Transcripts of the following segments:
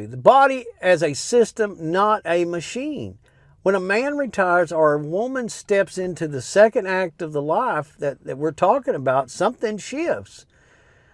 The body as a system, not a machine. When a man retires or a woman steps into the second act of the life that we're talking about, something shifts.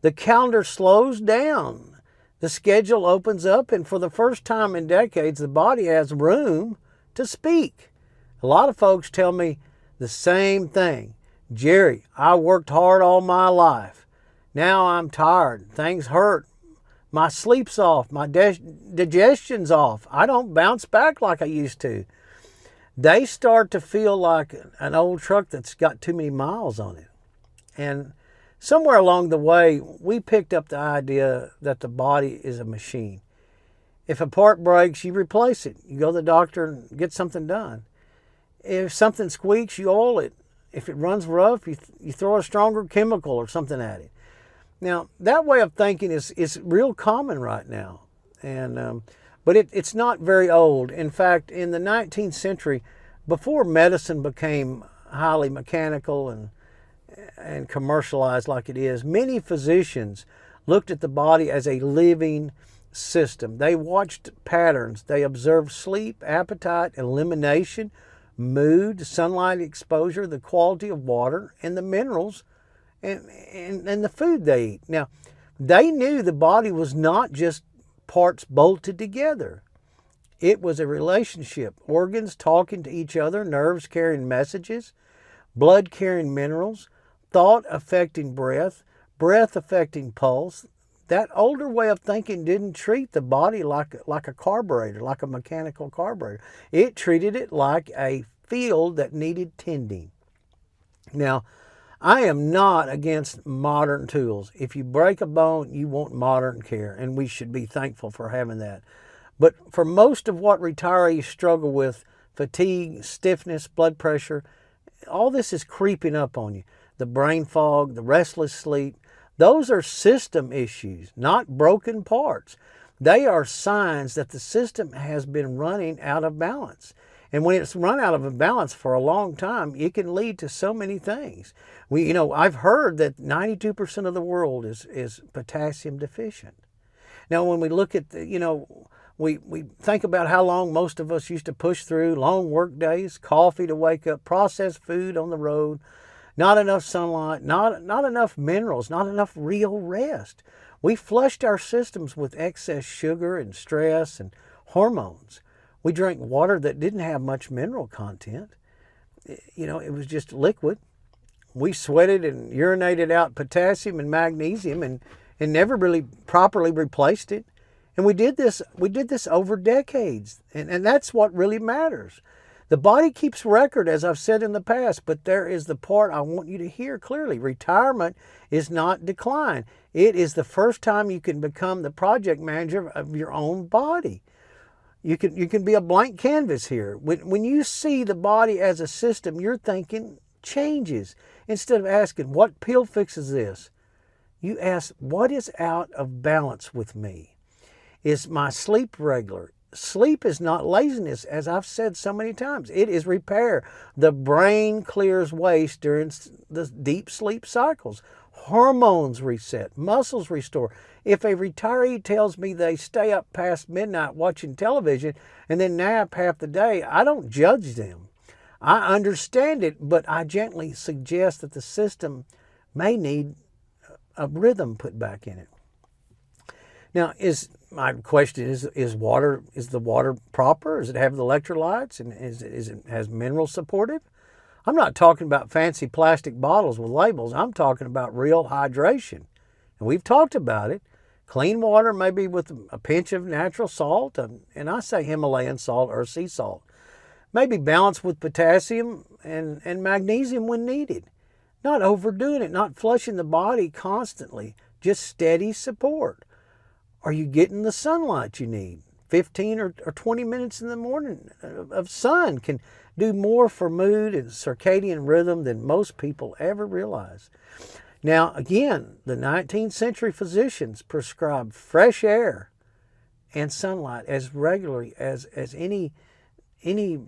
The calendar slows down. The schedule opens up, and for the first time in decades, the body has room to speak. A lot of folks tell me the same thing. Jerry, I worked hard all my life. Now I'm tired. Things hurt. My sleep's off. My digestion's off. I don't bounce back like I used to. They start to feel like an old truck that's got too many miles on it. And somewhere along the way, we picked up the idea that the body is a machine. If a part breaks, you replace it. You go to the doctor and get something done. If something squeaks, you oil it. If it runs rough, you throw a stronger chemical or something at it. Now, that way of thinking is real common right now. But it's not very old. In fact, in the 19th century, before medicine became highly mechanical and commercialized like it is, many physicians looked at the body as a living system. They watched patterns. They observed sleep, appetite, elimination, mood, sunlight exposure, the quality of water, and the minerals and the food they eat. Now, they knew the body was not just parts bolted together. It was a relationship. Organs talking to each other, nerves carrying messages, blood carrying minerals, thought affecting breath, breath affecting pulse. That older way of thinking didn't treat the body like a carburetor, like a mechanical carburetor. It treated it like a field that needed tending. Now, I am not against modern tools. If you break a bone, you want modern care, and we should be thankful for having that. But for most of what retirees struggle with, fatigue, stiffness, blood pressure, all this is creeping up on you. The brain fog, the restless sleep, those are system issues, not broken parts. They are signs that the system has been running out of balance. And when it's run out of balance for a long time, it can lead to so many things. I've heard that 92% of the world is potassium deficient. Now, when we look at we think about how long most of us used to push through, long work days, coffee to wake up, processed food on the road, not enough sunlight, not enough minerals, not enough real rest. We flushed our systems with excess sugar and stress and hormones. We drank water that didn't have much mineral content. It was just liquid. We sweated and urinated out potassium and magnesium and never really properly replaced it. And we did this over decades. And that's what really matters. The body keeps record, as I've said in the past, but there is the part I want you to hear clearly. Retirement is not decline. It is the first time you can become the project manager of your own body. You can be a blank canvas here. When you see the body as a system, your thinking changes. Instead of asking, what pill fixes this? You ask, what is out of balance with me? Is my sleep regular? Sleep is not laziness, as I've said so many times. It is repair. The brain clears waste during the deep sleep cycles. Hormones reset, muscles restore. If a retiree tells me they stay up past midnight watching television and then nap half the day, I don't judge them. I understand it, but I gently suggest that the system may need a rhythm put back in it. Now, my question is the water proper? Does it have the electrolytes? And has mineral supportive? I'm not talking about fancy plastic bottles with labels. I'm talking about real hydration. And we've talked about it. Clean water, maybe with a pinch of natural salt, and I say Himalayan salt or sea salt. Maybe balanced with potassium and magnesium when needed. Not overdoing it, not flushing the body constantly, just steady support. Are you getting the sunlight you need? 15 or 20 minutes in the morning of sun can do more for mood and circadian rhythm than most people ever realize. Now, again, the 19th century physicians prescribed fresh air and sunlight as regularly as any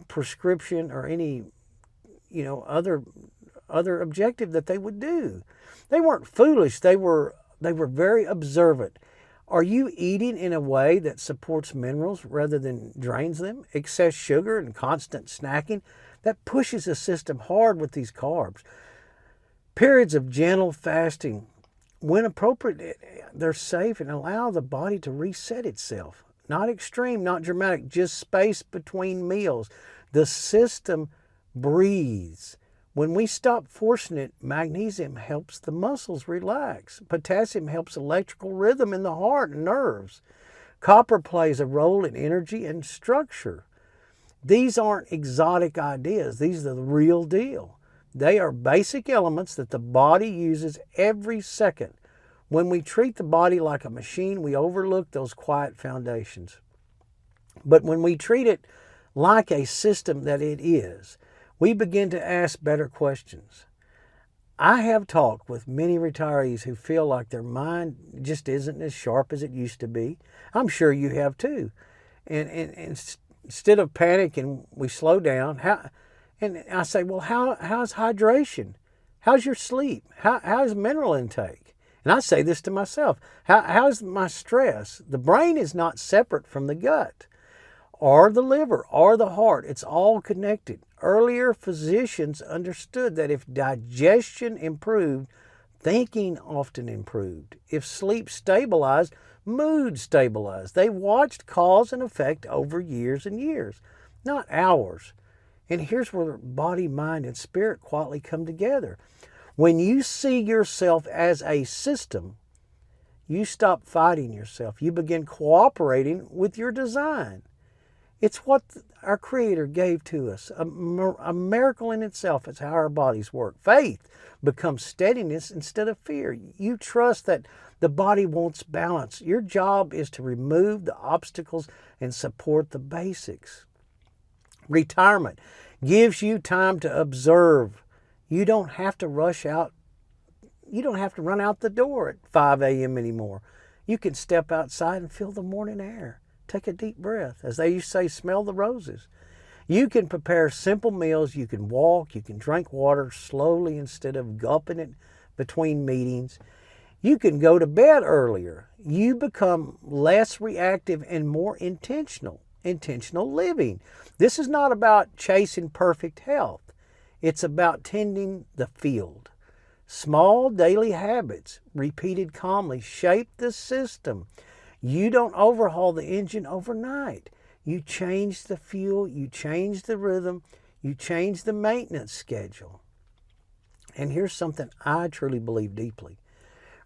prescription or any other objective that they would do. They weren't foolish. They were very observant. Are you eating in a way that supports minerals rather than drains them? Excess sugar and constant snacking, that pushes the system hard with these carbs. Periods of gentle fasting, when appropriate, they're safe and allow the body to reset itself. Not extreme, not dramatic, just space between meals. The system breathes. When we stop forcing it, magnesium helps the muscles relax. Potassium helps electrical rhythm in the heart and nerves. Copper plays a role in energy and structure. These aren't exotic ideas. These are the real deal. They are basic elements that the body uses every second. When we treat the body like a machine, we overlook those quiet foundations. But when we treat it like a system that it is, we begin to ask better questions. I have talked with many retirees who feel like their mind just isn't as sharp as it used to be. I'm sure you have too. And instead of panicking, we slow down. And I say, well, how's hydration? How's your sleep? How's mineral intake? And I say this to myself. How's my stress? The brain is not separate from the gut or the liver or the heart. It's all connected. Earlier physicians understood that if digestion improved, thinking often improved. If sleep stabilized, mood stabilized. They watched cause and effect over years and years, not hours. And here's where body, mind, and spirit quietly come together. When you see yourself as a system, you stop fighting yourself. You begin cooperating with your design. It's what our Creator gave to us. A miracle in itself is how our bodies work. Faith becomes steadiness instead of fear. You trust that the body wants balance. Your job is to remove the obstacles and support the basics. Retirement gives you time to observe. You don't have to rush out. You don't have to run out the door at 5 a.m. anymore. You can step outside and feel the morning air. Take a deep breath. As they used to say, smell the roses. You can prepare simple meals. You can walk. You can drink water slowly instead of gulping it between meetings. You can go to bed earlier. You become less reactive and more intentional. Intentional living. This is not about chasing perfect health. It's about tending the field. Small daily habits, repeated calmly, shape the system. You don't overhaul the engine overnight. You change the fuel, you change the rhythm, you change the maintenance schedule. And here's something I truly believe deeply.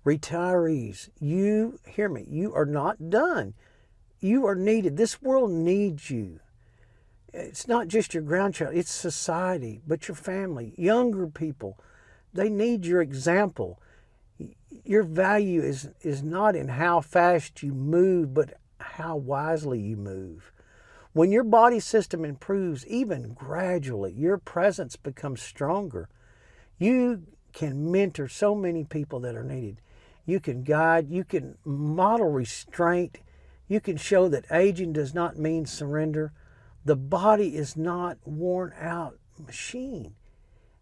Retirees, you hear me, you are not done. You are needed. This world needs you. It's not just your grandchild, it's society, but your family, younger people. They need your example. Your value is not in how fast you move, but how wisely you move. When your body system improves, even gradually, your presence becomes stronger. You can mentor so many people that are needed. You can guide, you can model restraint. You can show that aging does not mean surrender. The body is not a worn out machine.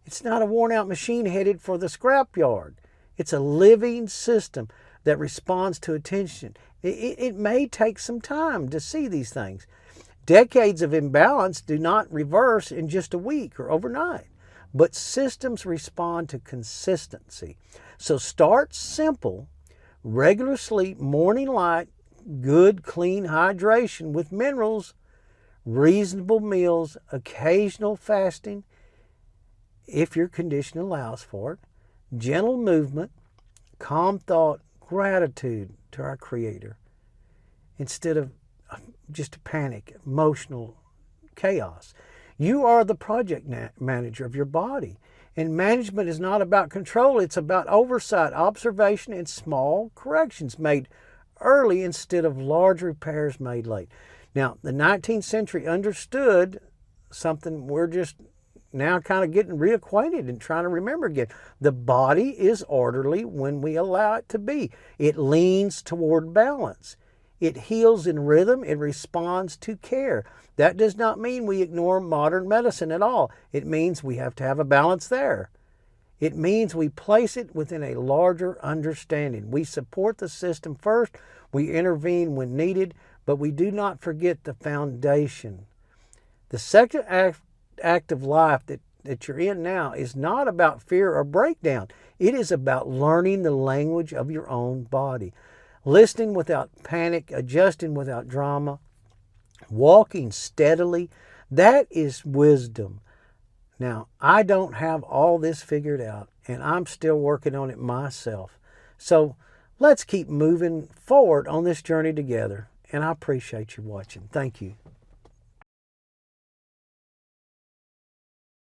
It's not a worn out machine headed for the scrapyard. It's a living system that responds to attention. It may take some time to see these things. Decades of imbalance do not reverse in just a week or overnight, but systems respond to consistency. So start simple, regular sleep, morning light, good clean hydration with minerals, reasonable meals, occasional fasting, if your condition allows for it, gentle movement, calm thought, gratitude to our Creator, instead of just a panic, emotional chaos. You are the project manager of your body. And management is not about control, it's about oversight, observation, and small corrections made early instead of large repairs made late. Now, the 19th century understood something we're just now kind of getting reacquainted and trying to remember again. The body is orderly when we allow it to be. It leans toward balance. It heals in rhythm. It responds to care. That does not mean we ignore modern medicine at all. It means we have to have a balance there. It means we place it within a larger understanding. We support the system first, we intervene when needed, but we do not forget the foundation. The second act of life that you're in now is not about fear or breakdown. It is about learning the language of your own body, listening without panic, adjusting without drama, walking steadily. That is wisdom. Now, I don't have all this figured out, and I'm still working on it myself. So let's keep moving forward on this journey together, and I appreciate you watching. Thank you.